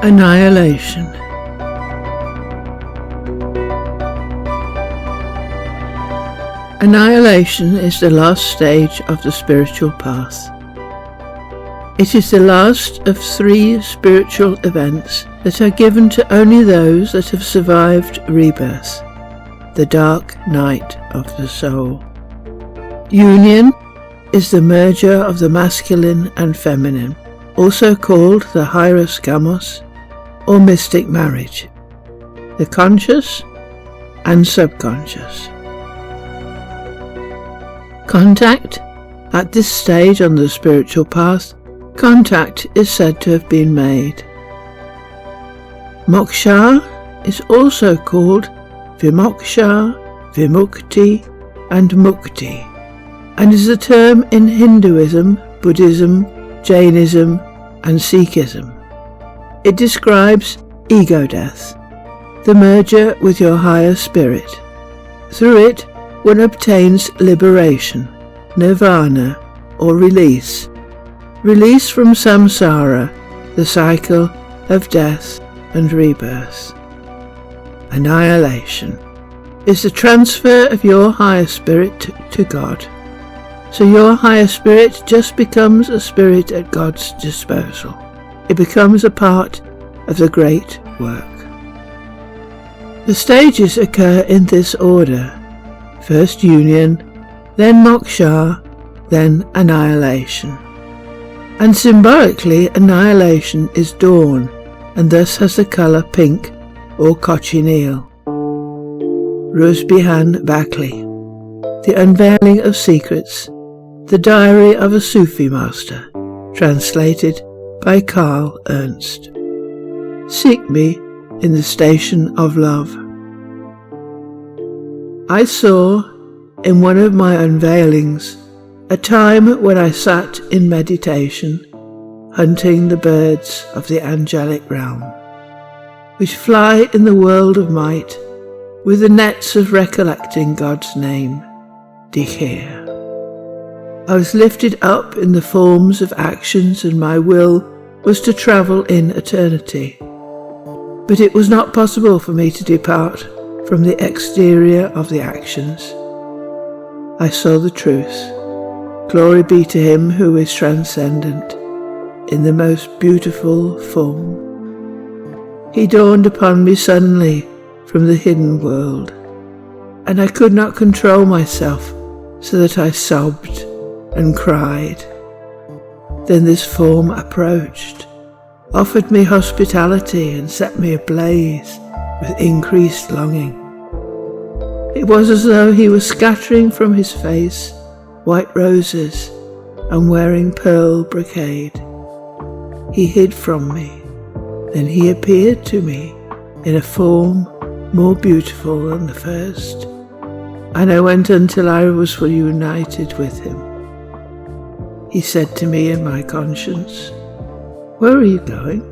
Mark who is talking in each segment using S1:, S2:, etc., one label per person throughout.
S1: Annihilation. Annihilation is the last stage of the spiritual path. It is the last of 3 spiritual events that are given to only those that have survived rebirth, the dark night of the soul. Union is the merger of the masculine and feminine, also called the hieros gamos, or mystic marriage, the conscious and subconscious. Contact. At this stage on the spiritual path, contact is said to have been made. Moksha is also called Vimoksha, Vimukti and Mukti, and is a term in Hinduism, Buddhism, Jainism and Sikhism. It describes ego death, the merger with your higher spirit. Through it, one obtains liberation, nirvana, or release. Release from samsara, the cycle of death and rebirth. Annihilation is the transfer of your higher spirit to God. So your higher spirit just becomes a spirit at God's disposal. It becomes a part of the great work. The stages occur in this order: first union, then moksha, then annihilation. And symbolically, annihilation is dawn, and thus has the colour pink or cochineal. Rusbihan Bakli, The Unveiling of Secrets, the Diary of a Sufi Master, translated by Carl Ernst. Seek me in the station of love. I saw, in one of my unveilings, a time when I sat in meditation, hunting the birds of the angelic realm, which fly in the world of might, with the nets of recollecting God's name, Dikir. I was lifted up in the forms of actions, and my will was to travel in eternity. But it was not possible for me to depart from the exterior of the actions. I saw the truth. Glory be to Him who is transcendent, in the most beautiful form. He dawned upon me suddenly from the hidden world, and I could not control myself, so that I sobbed and cried. Then this form approached, offered me hospitality, and set me ablaze with increased longing. It was as though he was scattering from his face white roses and wearing pearl brocade. He hid from me, then he appeared to me in a form more beautiful than the first, and I went until I was united with him. He said to me in my conscience, "Where are you going?"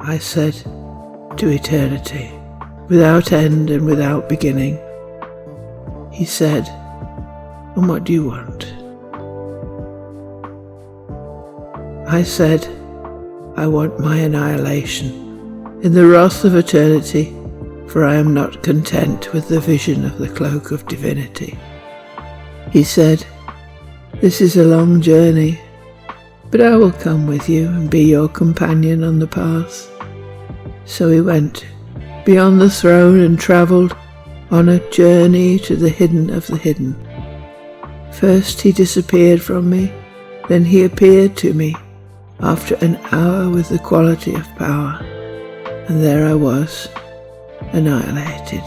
S1: I said, "To eternity, without end and without beginning." He said, "And what do you want?" I said, "I want my annihilation in the wrath of eternity, for I am not content with the vision of the cloak of divinity." He said, "This is a long journey, but I will come with you and be your companion on the path." So he went beyond the throne and travelled on a journey to the hidden of the hidden. First he disappeared from me, then he appeared to me after an hour with the quality of power, and there I was, annihilated.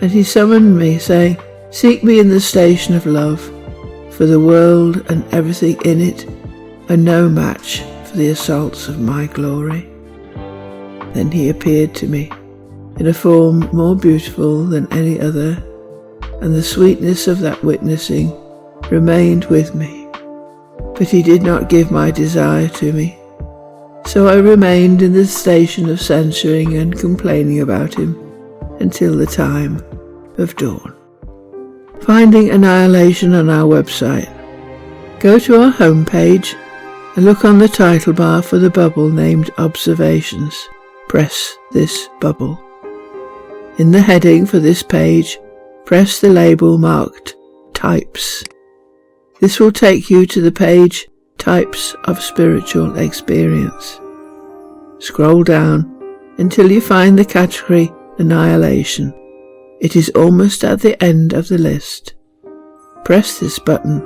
S1: And he summoned me, saying, "Seek me in the station of love, for the world and everything in it are no match for the assaults of my glory." Then he appeared to me in a form more beautiful than any other, and the sweetness of that witnessing remained with me. But he did not give my desire to me, so I remained in the station of censuring and complaining about him until the time of dawn. Finding Annihilation on our website. Go to our homepage and look on the title bar for the bubble named Observations. Press this bubble. In the heading for this page, press the label marked Types. This will take you to the page Types of Spiritual Experience. Scroll down until you find the category Annihilation. It is almost at the end of the list. Press this button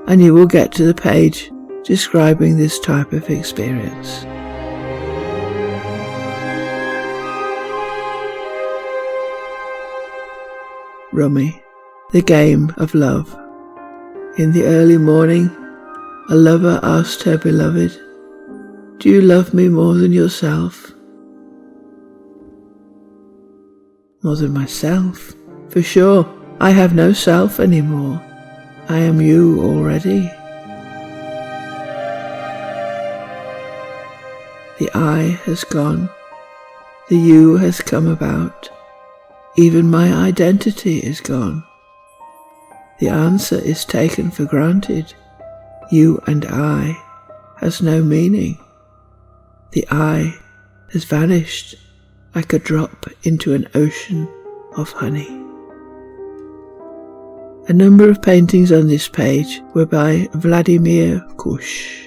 S1: and you will get to the page describing this type of experience. Rummy, the game of love. In the early morning, a lover asked her beloved, "Do you love me more than yourself?" "More than myself? For sure, I have no self anymore. I am you already." The I has gone. The you has come about. Even my identity is gone. The answer is taken for granted. You and I has no meaning. The I has vanished like a drop into an ocean of honey. A number of paintings on this page were by Vladimir Kush.